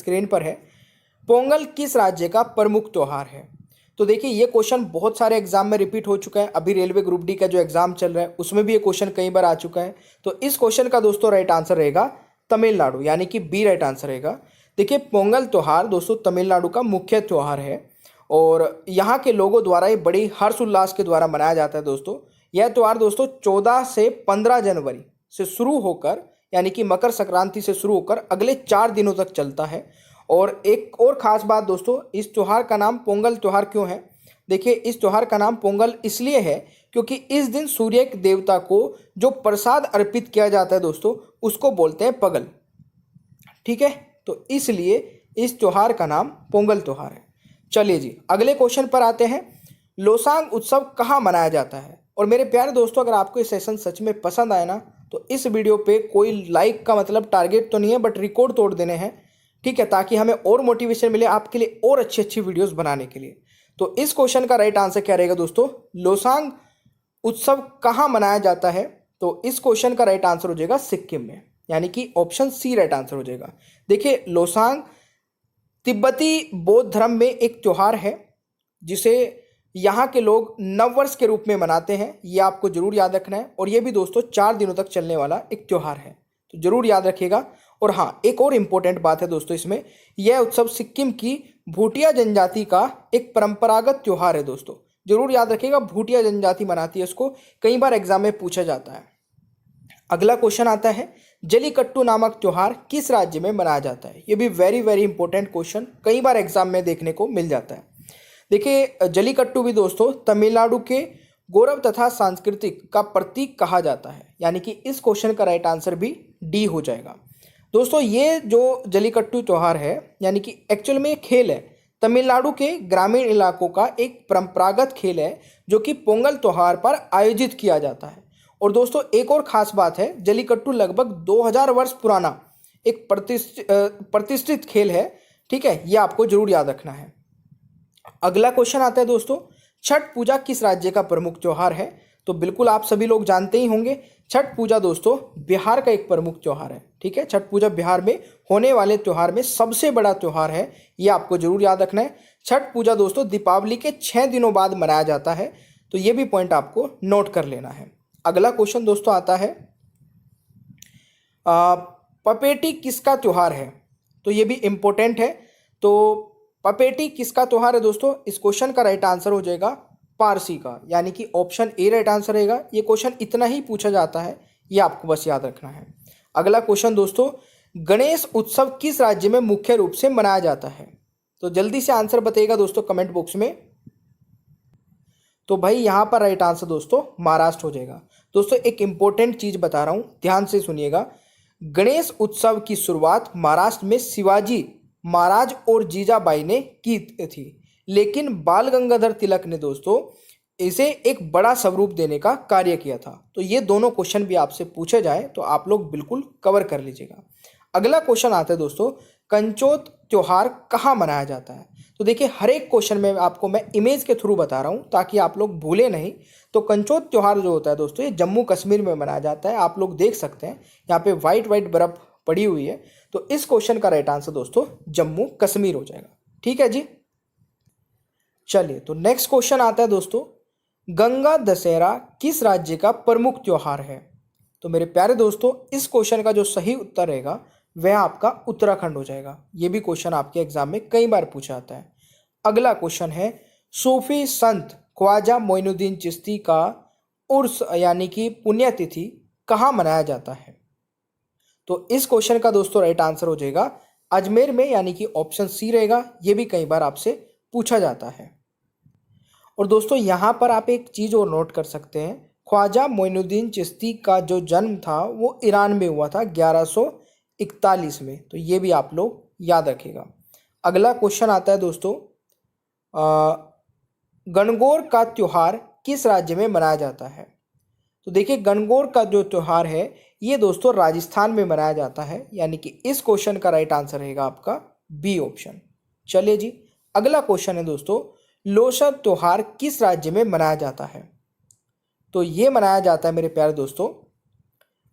Screen पर है, पोंगल किस राज्य का प्रमुख त्यौहार है। तो देखिए ये क्वेश्चन बहुत सारे एग्जाम में रिपीट हो चुका है। अभी रेलवे ग्रुप डी का जो एग्जाम चल रहा है उसमें भी ये क्वेश्चन कई बार आ चुका है। तो इस क्वेश्चन का दोस्तों राइट आंसर रहेगा तमिलनाडु, यानी कि बी राइट आंसर रहेगा। देखिए पोंगल त्यौहार दोस्तों तमिलनाडु का मुख्य त्यौहार है और यहाँ के लोगों द्वारा ये बड़ी हर्षोल्लास के द्वारा मनाया जाता है दोस्तों। यह त्यौहार दोस्तों 14 से 15 जनवरी से शुरू होकर, यानी कि मकर संक्रांति से शुरू होकर अगले 4 दिनों तक चलता है। और एक और ख़ास बात दोस्तों, इस त्यौहार का नाम पोंगल त्यौहार क्यों है। देखिए इस त्यौहार का नाम पोंगल इसलिए है क्योंकि इस दिन सूर्य के देवता को जो प्रसाद अर्पित किया जाता है दोस्तों उसको बोलते हैं पगल। ठीक है, तो इसलिए इस त्यौहार का नाम पोंगल त्यौहार है। चलिए जी अगले क्वेश्चन पर आते हैं। लोसांग उत्सव कहाँ मनाया जाता है। और मेरे प्यारे दोस्तों अगर आपको ये सेशन सच में पसंद आए ना तो इस वीडियो पे कोई लाइक का मतलब टारगेट तो नहीं है, बट रिकॉर्ड तोड़ देने हैं, ठीक है, ताकि हमें और मोटिवेशन मिले आपके लिए और अच्छी अच्छी वीडियोस बनाने के लिए। तो इस क्वेश्चन का राइट आंसर क्या रहेगा दोस्तों, लोसांग उत्सव कहाँ मनाया जाता है। तो इस क्वेश्चन का राइट आंसर हो जाएगा सिक्किम में, यानी कि ऑप्शन सी राइट आंसर हो जाएगा। देखिए लोसांग तिब्बती बौद्ध धर्म में एक त्यौहार है जिसे यहाँ के लोग नववर्ष के रूप में मनाते हैं। ये आपको जरूर याद रखना है। और ये भी दोस्तों 4 दिनों तक चलने वाला एक त्यौहार है, तो जरूर याद रखिएगा। और हाँ एक और इम्पोर्टेंट बात है दोस्तों, इसमें यह उत्सव सिक्किम की भूटिया जनजाति का एक परंपरागत त्यौहार है दोस्तों, जरूर याद रखिएगा। भूटिया जनजाति मनाती है इसको, कई बार एग्जाम में पूछा जाता है। अगला क्वेश्चन आता है, जलीकट्टू नामक त्यौहार किस राज्य में मनाया जाता है। ये भी वेरी वेरी इंपॉर्टेंट क्वेश्चन, कई बार एग्जाम में देखने को मिल जाता है। देखिए जलीकट्टू भी दोस्तों तमिलनाडु के गौरव तथा सांस्कृतिक का प्रतीक कहा जाता है, यानी कि इस क्वेश्चन का राइट आंसर भी डी हो जाएगा। दोस्तों ये जो जलीकट्टू त्यौहार है, यानी कि एक्चुअल में ये खेल है, तमिलनाडु के ग्रामीण इलाकों का एक परंपरागत खेल है जो कि पोंगल त्यौहार पर आयोजित किया जाता है। और दोस्तों एक और ख़ास बात है, जलीकट्टू लगभग 2000 वर्ष पुराना एक प्रतिष्ठित खेल है, ठीक है, ये आपको जरूर याद रखना है। अगला क्वेश्चन आता है दोस्तों, छठ पूजा किस राज्य का प्रमुख त्यौहार है। तो बिल्कुल आप सभी लोग जानते ही होंगे, छठ पूजा दोस्तों बिहार का एक प्रमुख त्यौहार है। ठीक है, छठ पूजा बिहार में होने वाले त्यौहार में सबसे बड़ा त्यौहार है, ये आपको जरूर याद रखना है। छठ पूजा दोस्तों दीपावली के 6 दिनों बाद मनाया जाता है, तो ये भी पॉइंट आपको नोट कर लेना है। अगला क्वेश्चन दोस्तों आता है, पपेटी किसका त्यौहार है। तो ये भी इम्पोर्टेंट है। तो पपेटी किसका त्यौहार है दोस्तों, इस क्वेश्चन का राइट आंसर हो जाएगा पारसी का, यानी कि ऑप्शन ए राइट आंसर रहेगा। ये क्वेश्चन इतना ही पूछा जाता है, ये आपको बस याद रखना है। अगला क्वेश्चन दोस्तों, गणेश उत्सव किस राज्य में मुख्य रूप से मनाया जाता है। तो जल्दी से आंसर बताइएगा दोस्तों कमेंट बॉक्स में। तो भाई यहाँ पर राइट आंसर दोस्तों महाराष्ट्र हो जाएगा। दोस्तों एक इंपॉर्टेंट चीज बता रहा हूँ, ध्यान से सुनिएगा। गणेश उत्सव की शुरुआत महाराष्ट्र में शिवाजी महाराज और जीजाबाई ने की थी, लेकिन बाल गंगाधर तिलक ने दोस्तों इसे एक बड़ा स्वरूप देने का कार्य किया था। तो ये दोनों क्वेश्चन भी आपसे पूछे जाए तो आप लोग बिल्कुल कवर कर लीजिएगा। अगला क्वेश्चन आता है दोस्तों, कंचोत त्यौहार कहाँ मनाया जाता है। तो देखिए हर एक क्वेश्चन में आपको मैं इमेज के थ्रू बता रहा हूँ ताकि आप लोग भूले नहीं। तो कंचोत त्यौहार जो होता है दोस्तों ये जम्मू कश्मीर में मनाया जाता है। आप लोग देख सकते हैं यहाँ पे वाइट वाइट बर्फ पड़ी हुई है। तो इस क्वेश्चन का राइट आंसर दोस्तों जम्मू कश्मीर हो जाएगा। ठीक है जी, चलिए तो नेक्स्ट क्वेश्चन आता है दोस्तों, गंगा दशहरा किस राज्य का प्रमुख त्यौहार है। तो मेरे प्यारे दोस्तों इस क्वेश्चन का जो सही उत्तर रहेगा वह आपका उत्तराखंड हो जाएगा। ये भी क्वेश्चन आपके एग्जाम में कई बार पूछा जाता है। अगला क्वेश्चन है, सूफी संत ख्वाजा मोइनुद्दीन चिश्ती का उर्स यानी कि पुण्यतिथि कहाँ मनाया जाता है। तो इस क्वेश्चन का दोस्तों राइट आंसर हो जाएगा अजमेर में, यानी कि ऑप्शन सी रहेगा। ये भी कई बार आपसे पूछा जाता है। और दोस्तों यहाँ पर आप एक चीज़ और नोट कर सकते हैं, ख्वाजा मोइनुद्दीन चिश्ती का जो जन्म था वो ईरान में हुआ था 1141 में। तो ये भी आप लोग याद रखिएगा। अगला क्वेश्चन आता है दोस्तों, गणगौर का त्यौहार किस राज्य में मनाया जाता है। तो देखिए गणगौर का जो त्यौहार है ये दोस्तों राजस्थान में मनाया जाता है, यानी कि इस क्वेश्चन का राइट आंसर रहेगा आपका बी ऑप्शन। चलिए जी अगला क्वेश्चन है दोस्तों, लोसर त्यौहार किस राज्य में मनाया जाता है। तो ये मनाया जाता है मेरे प्यारे दोस्तों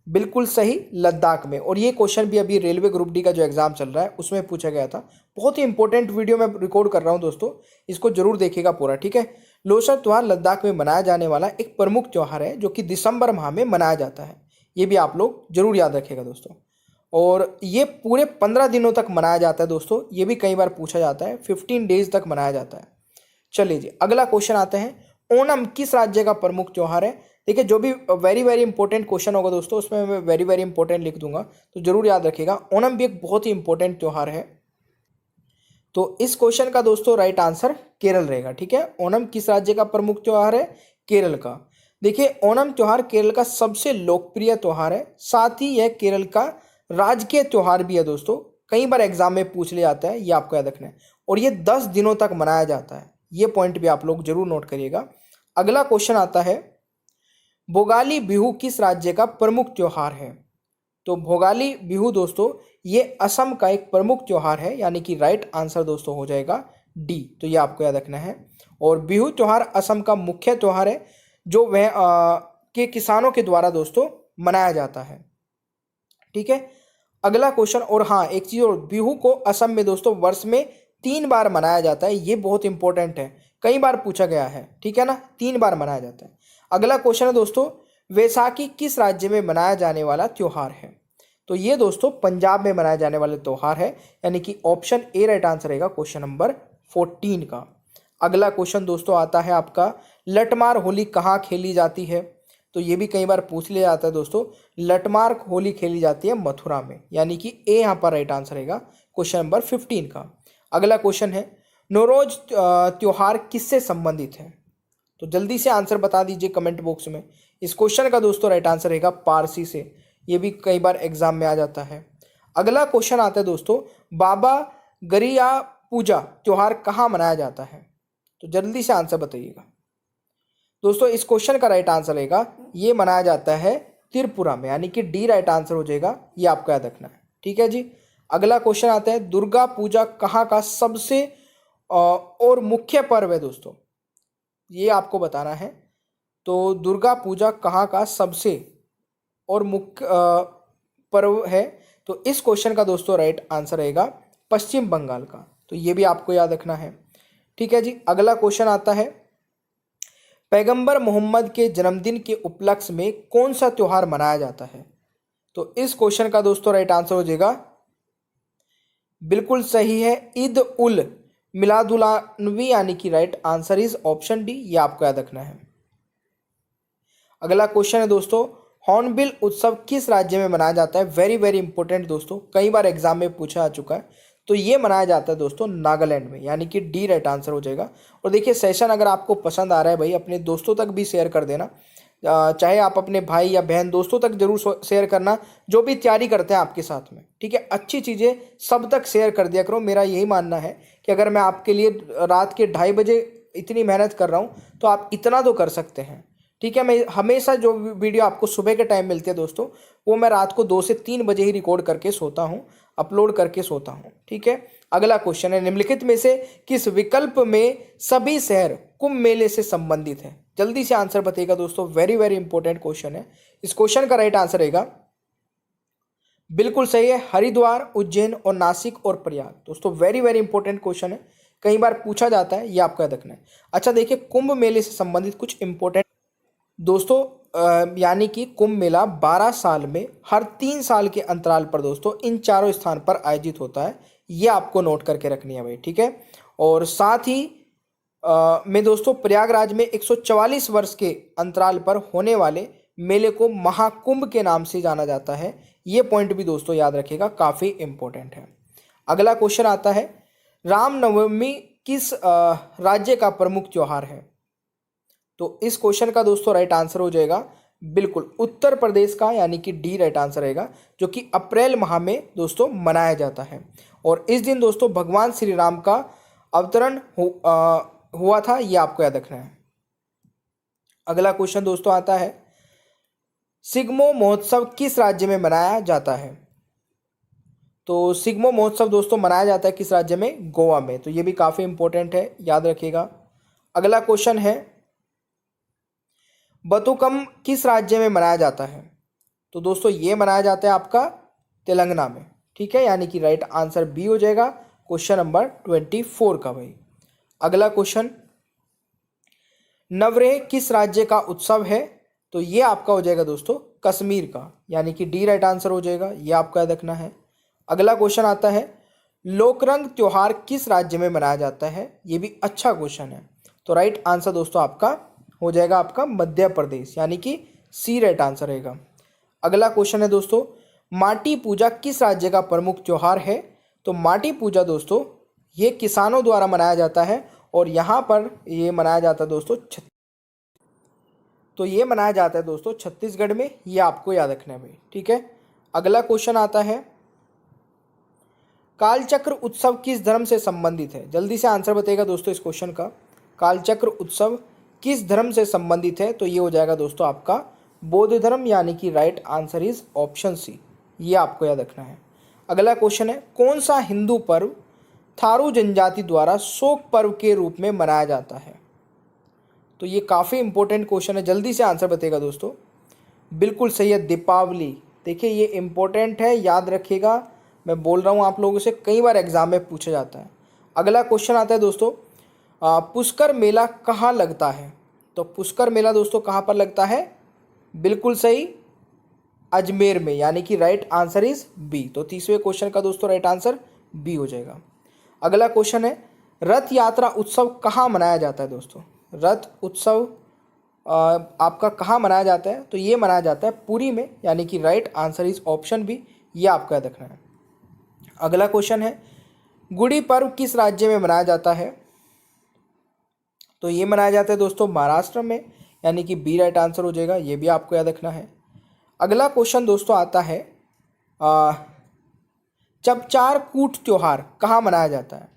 बिल्कुल सही, लद्दाख में। और ये क्वेश्चन भी अभी रेलवे ग्रुप डी का जो एग्जाम चल रहा है उसमें पूछा गया था। बहुत ही इंपॉर्टेंट वीडियो मैं रिकॉर्ड कर रहा हूँ दोस्तों, इसको जरूर देखिएगा पूरा, ठीक है। लोसर त्यौहार लद्दाख में मनाया जाने वाला एक प्रमुख त्यौहार है जो कि दिसंबर माह में मनाया जाता है। ये भी आप लोग जरूर याद रखिएगा दोस्तों। और ये पूरे 15 दिनों तक मनाया जाता है दोस्तों, ये भी कई बार पूछा जाता है, 15 डेज तक मनाया जाता है। चलिए जी, अगला क्वेश्चन आते हैं, ओणम किस राज्य का प्रमुख त्यौहार है। देखिए, जो भी वेरी वेरी इंपॉर्टेंट क्वेश्चन होगा दोस्तों उसमें मैं वेरी वेरी इंपॉर्टेंट लिख दूंगा, तो जरूर याद रखिएगा। ओणम भी एक बहुत ही इंपॉर्टेंट त्यौहार है। तो इस क्वेश्चन का दोस्तों राइट आंसर केरल रहेगा, ठीक है। ओणम किस राज्य का प्रमुख त्यौहार है, केरल का। देखिए, ओणम त्यौहार केरल का सबसे लोकप्रिय त्यौहार है, साथ ही यह केरल का राजकीय त्यौहार भी है दोस्तों। कई बार एग्जाम में पूछ लिया जाता है, ये आपको याद रखना है। और ये 10 दिनों तक मनाया जाता है, ये पॉइंट भी आप लोग जरूर नोट करिएगा। अगला क्वेश्चन आता है, भोगाली बिहू किस राज्य का प्रमुख त्यौहार है। तो भोगाली बिहू दोस्तों ये असम का एक प्रमुख त्यौहार है, यानी कि राइट आंसर दोस्तों हो जाएगा डी। तो ये आपको याद रखना है। और बिहू त्यौहार असम का मुख्य त्यौहार है जो वह के किसानों के द्वारा दोस्तों मनाया जाता है, ठीक है। अगला क्वेश्चन, और हाँ एक चीज और, बिहू को असम में दोस्तों वर्ष में 3 बार मनाया जाता है, ये बहुत इंपॉर्टेंट है, कई बार पूछा गया है, ठीक है ना, 3 बार मनाया जाता है। अगला क्वेश्चन है दोस्तों, वैसाखी किस राज्य में मनाया जाने वाला त्यौहार है। तो ये दोस्तों पंजाब में मनाया जाने वाला त्यौहार है, यानी कि ऑप्शन ए राइट आंसर रहेगा क्वेश्चन नंबर 14 का। अगला क्वेश्चन दोस्तों आता है आपका, लठमार होली कहाँ खेली जाती है। तो ये भी कई बार पूछ लिया जाता है दोस्तों, लठमार होली खेली जाती है मथुरा में, यानी कि ए यहाँ पर राइट आंसर रहेगा क्वेश्चन नंबर 15 का। अगला क्वेश्चन है, नौरोज त्योहार किससे संबंधित है। तो जल्दी से आंसर बता दीजिए कमेंट बॉक्स में। इस क्वेश्चन का दोस्तों राइट आंसर रहेगा पारसी से, ये भी कई बार एग्जाम में आ जाता है। अगला क्वेश्चन आता है दोस्तों, बाबा गरिया पूजा त्योहार कहाँ मनाया जाता है। तो जल्दी से आंसर बताइएगा दोस्तों। इस क्वेश्चन का राइट आंसर रहेगा, ये मनाया जाता है त्रिपुरा में, यानी कि डी राइट आंसर हो जाएगा, ये आपको याद रखना है, ठीक है जी। अगला क्वेश्चन आता है, दुर्गा पूजा कहाँ का सबसे और मुख्य पर्व है दोस्तों, ये आपको बताना है। तो दुर्गा पूजा कहाँ का सबसे और मुख्य पर्व है। तो इस क्वेश्चन का दोस्तों राइट आंसर रहेगा पश्चिम बंगाल का, तो ये भी आपको याद रखना है, ठीक है जी। अगला क्वेश्चन आता है, पैगंबर मोहम्मद के जन्मदिन के उपलक्ष्य में कौन सा त्यौहार मनाया जाता है। तो इस क्वेश्चन का दोस्तों राइट आंसर हो जाएगा, बिल्कुल सही है, ईद उल मिलादुन्नबी, यानी कि right answer is option D, ये आपको याद रखना है। अगला क्वेश्चन है दोस्तों, हॉर्नबिल उत्सव किस राज्य में मनाया जाता है। वेरी वेरी इंपॉर्टेंट दोस्तों, कई बार एग्जाम में पूछा आ चुका है। तो ये मनाया जाता है दोस्तों नागालैंड में, यानी कि डी राइट आंसर हो जाएगा। और देखिए, सेशन अगर आपको पसंद आ रहा है भाई, अपने दोस्तों तक भी शेयर कर देना, चाहे आप अपने भाई या बहन दोस्तों तक जरूर शेयर करना, जो भी तैयारी करते हैं आपके साथ में, ठीक है। अच्छी चीज़ें सब तक शेयर कर दिया करो। मेरा यही मानना है कि अगर मैं आपके लिए रात के 2:30 बजे इतनी मेहनत कर रहा हूँ तो आप इतना तो कर सकते हैं, ठीक है। मैं हमेशा जो वीडियो आपको सुबह के टाइम मिलती है दोस्तों, वो मैं रात को 2 से 3 बजे ही रिकॉर्ड करके सोता हूँ, अपलोड करके सोता हूँ, ठीक है। अगला क्वेश्चन है, निम्नलिखित में से किस विकल्प में सभी शहर कुंभ मेले से संबंधित है। जल्दी से आंसर बताइएगा दोस्तों, वेरी वेरी इंपॉर्टेंट क्वेश्चन है। इस क्वेश्चन का राइट आंसर रहेगा, बिल्कुल सही है, हरिद्वार, उज्जैन और नासिक और प्रयाग। दोस्तों वेरी वेरी इंपॉर्टेंट क्वेश्चन है, कई बार पूछा जाता है, ये आपको याद रखना है। अच्छा देखिए, कुंभ मेले से संबंधित कुछ इंपॉर्टेंट दोस्तों, यानी कि कुंभ मेला 12 साल में हर 3 साल के अंतराल पर दोस्तों इन चारों स्थान पर आयोजित होता है, ये आपको नोट करके रखनी है भाई, ठीक है। और साथ ही में दोस्तों प्रयागराज में 144 वर्ष के अंतराल पर होने वाले मेले को महाकुंभ के नाम से जाना जाता है, ये पॉइंट भी दोस्तों याद रखिएगा, काफ़ी इंपॉर्टेंट है। अगला क्वेश्चन आता है, रामनवमी किस राज्य का प्रमुख त्यौहार है। तो इस क्वेश्चन का दोस्तों राइट आंसर हो जाएगा बिल्कुल उत्तर प्रदेश का, यानी कि डी राइट आंसर रहेगा, जो कि अप्रैल माह में दोस्तों मनाया जाता है। और इस दिन दोस्तों भगवान श्री राम का अवतरण हुआ था, ये आपको याद रखना है। अगला क्वेश्चन दोस्तों आता है, सिग्मो महोत्सव किस राज्य में मनाया जाता है। तो सिग्मो महोत्सव दोस्तों मनाया जाता है किस राज्य में, गोवा में। तो ये भी काफ़ी इंपॉर्टेंट है, याद रखिएगा। अगला क्वेश्चन है, बतुकम किस राज्य में मनाया जाता है। तो दोस्तों ये मनाया जाता है आपका तेलंगाना में, ठीक है, यानी कि राइट आंसर बी हो जाएगा क्वेश्चन नंबर 24 का भाई। अगला क्वेश्चन, नवरेह किस राज्य का उत्सव है? तो ये आपका हो जाएगा दोस्तों कश्मीर का, यानी कि डी राइट आंसर हो जाएगा, ये आपको याद रखना है। अगला क्वेश्चन आता है, लोकरंग त्योहार किस राज्य में मनाया जाता है? ये भी अच्छा क्वेश्चन है। तो राइट आंसर दोस्तों आपका हो जाएगा आपका मध्य प्रदेश, यानी कि सी राइट आंसर रहेगा। अगला क्वेश्चन है दोस्तों, माटी पूजा किस राज्य का प्रमुख त्योहार है? तो माटी पूजा दोस्तों ये किसानों द्वारा मनाया जाता है और यहाँ पर ये मनाया जाता है दोस्तों तो ये मनाया जाता है दोस्तों छत्तीसगढ़ में, ये आपको याद रखना है भाई, ठीक है। अगला क्वेश्चन आता है, कालचक्र उत्सव किस धर्म से संबंधित है? जल्दी से आंसर बताइएगा दोस्तों इस क्वेश्चन का, कालचक्र उत्सव किस धर्म से संबंधित है? तो ये हो जाएगा दोस्तों आपका बौद्ध धर्म, यानी कि right answer is option C, ये आपको याद रखना है। अगला क्वेश्चन है, कौन सा हिंदू पर्व थारू जनजाति द्वारा शोक पर्व के रूप में मनाया जाता है? तो ये काफ़ी इंपॉर्टेंट क्वेश्चन है, जल्दी से आंसर बताइएगा दोस्तों। बिल्कुल सही है, दीपावली। देखिए ये इंपॉर्टेंट है, याद रखिएगा, मैं बोल रहा हूँ आप लोगों से, कई बार एग्जाम में पूछा जाता है। अगला क्वेश्चन आता है दोस्तों, पुष्कर मेला कहाँ लगता है? तो पुष्कर मेला दोस्तों कहाँ पर लगता है? बिल्कुल सही, अजमेर में, यानी कि राइट आंसर इज बी। तो 30वें क्वेश्चन का दोस्तों राइट आंसर बी हो जाएगा। अगला क्वेश्चन है, रथ यात्रा उत्सव कहाँ मनाया जाता है दोस्तों? रथ उत्सव आपका कहाँ मनाया जाता है? तो ये मनाया जाता है पुरी में, यानी कि right answer is option B, ये आपको याद रखना है। अगला क्वेश्चन है, गुड़ी पर्व किस राज्य में मनाया जाता है? तो ये मनाया जाता है दोस्तों महाराष्ट्र में, यानी कि बी राइट आंसर हो जाएगा, ये भी आपको याद रखना है। अगला क्वेश्चन दोस्तों आता है, चपचार कूट त्योहार कहाँ मनाया जाता है?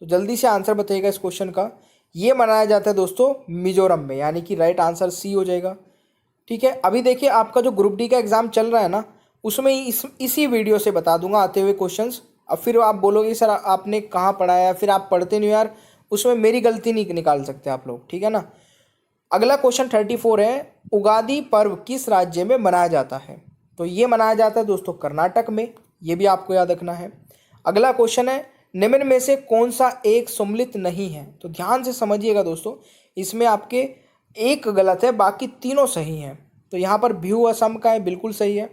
तो जल्दी से आंसर बताइएगा इस क्वेश्चन का। ये मनाया जाता है दोस्तों मिजोरम में, यानी कि राइट आंसर सी हो जाएगा, ठीक है। अभी देखिए आपका जो ग्रुप डी का एग्जाम चल रहा है ना, उसमें इसी वीडियो से बता दूंगा आते हुए क्वेश्चंस। अब फिर आप बोलोगे सर आपने कहाँ पढ़ाया, फिर आप पढ़ते नहीं यार, उसमें मेरी गलती नहीं निकाल सकते आप लोग, ठीक है ना। अगला क्वेश्चन 34 है, उगादी पर्व किस राज्य में मनाया जाता है? तो ये मनाया जाता है दोस्तों कर्नाटक में, ये भी आपको याद रखना है। अगला क्वेश्चन है, निम्न में से कौन सा एक सम्मिलित नहीं है? तो ध्यान से समझिएगा दोस्तों, इसमें आपके एक गलत है, बाकी तीनों सही हैं। तो यहाँ पर बिहू असम का है, बिल्कुल सही है।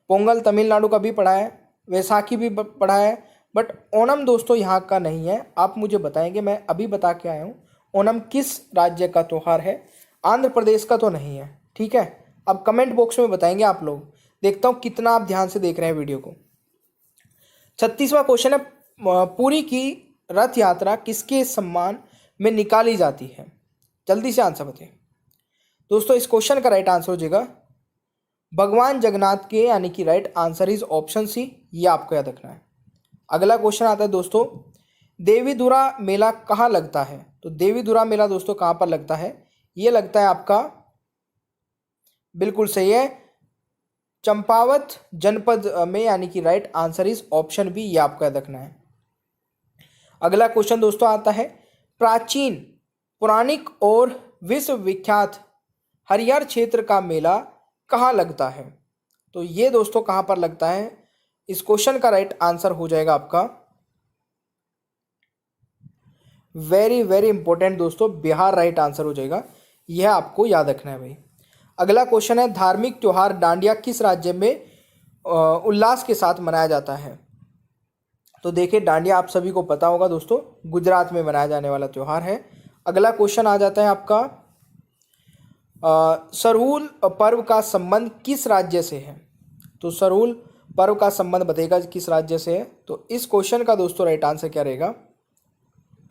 पोंगल तमिलनाडु का भी पढ़ा है, वैसाखी भी पढ़ा है, बट ओणम दोस्तों यहाँ का नहीं है। आप मुझे बताएंगे, मैं अभी बता के आया हूँ ओणम किस राज्य का त्यौहार है, आंध्र प्रदेश का तो नहीं है, ठीक है। अब कमेंट बॉक्स में बताएंगे आप लोग, देखता हूँ कितना आप ध्यान से देख रहे हैं वीडियो को। 36वां क्वेश्चन है, पुरी की रथ यात्रा किसके सम्मान में निकाली जाती है? जल्दी से आंसर बताइए दोस्तों। इस क्वेश्चन का राइट आंसर हो जाएगा भगवान जगन्नाथ के, यानी कि right answer is option C, ये आपको याद रखना है। अगला क्वेश्चन आता है दोस्तों, देवीधुरा मेला कहाँ लगता है? तो देवीधुरा मेला दोस्तों कहाँ पर लगता है? ये लगता है आपका, बिल्कुल सही है, चंपावत जनपद में, यानी कि right answer is option B, ये आपको याद रखना है। अगला क्वेश्चन दोस्तों आता है, प्राचीन पौराणिक और विश्व विख्यात हरिहर क्षेत्र का मेला कहाँ लगता है? तो ये दोस्तों कहाँ पर लगता है? इस क्वेश्चन का राइट आंसर हो जाएगा आपका, वेरी वेरी इंपॉर्टेंट दोस्तों, बिहार राइट आंसर हो जाएगा, यह आपको याद रखना है भाई। अगला क्वेश्चन है, धार्मिक त्योहार डांडिया किस राज्य में उल्लास के साथ मनाया जाता है? तो देखिए डांडिया आप सभी को पता होगा दोस्तों, गुजरात में मनाया जाने वाला त्यौहार है। अगला क्वेश्चन आ जाता है आपका, सरहुल पर्व का संबंध किस राज्य से है? तो सरहुल पर्व का संबंध बताइएगा किस राज्य से है। तो इस क्वेश्चन का दोस्तों राइट आंसर क्या रहेगा?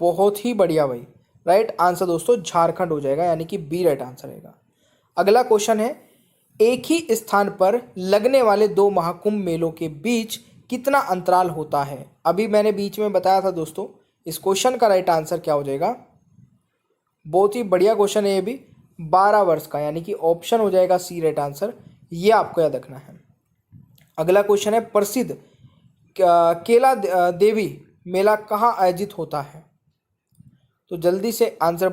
बहुत ही बढ़िया भाई, राइट आंसर दोस्तों झारखंड हो जाएगा, यानी कि बी राइट आंसर रहेगा। अगला क्वेश्चन है, एक ही स्थान पर लगने वाले दो महाकुंभ मेलों के बीच कितना अंतराल होता है? अभी मैंने बीच में बताया था दोस्तों। इस क्वेश्चन का राइट आंसर क्या हो जाएगा? बहुत ही बढ़िया क्वेश्चन है ये भी, 12 वर्ष का, यानी कि ऑप्शन हो जाएगा सी राइट आंसर, ये आपको याद रखना है। अगला क्वेश्चन है, प्रसिद्ध केला देवी मेला कहाँ आयोजित होता है? तो जल्दी से आंसर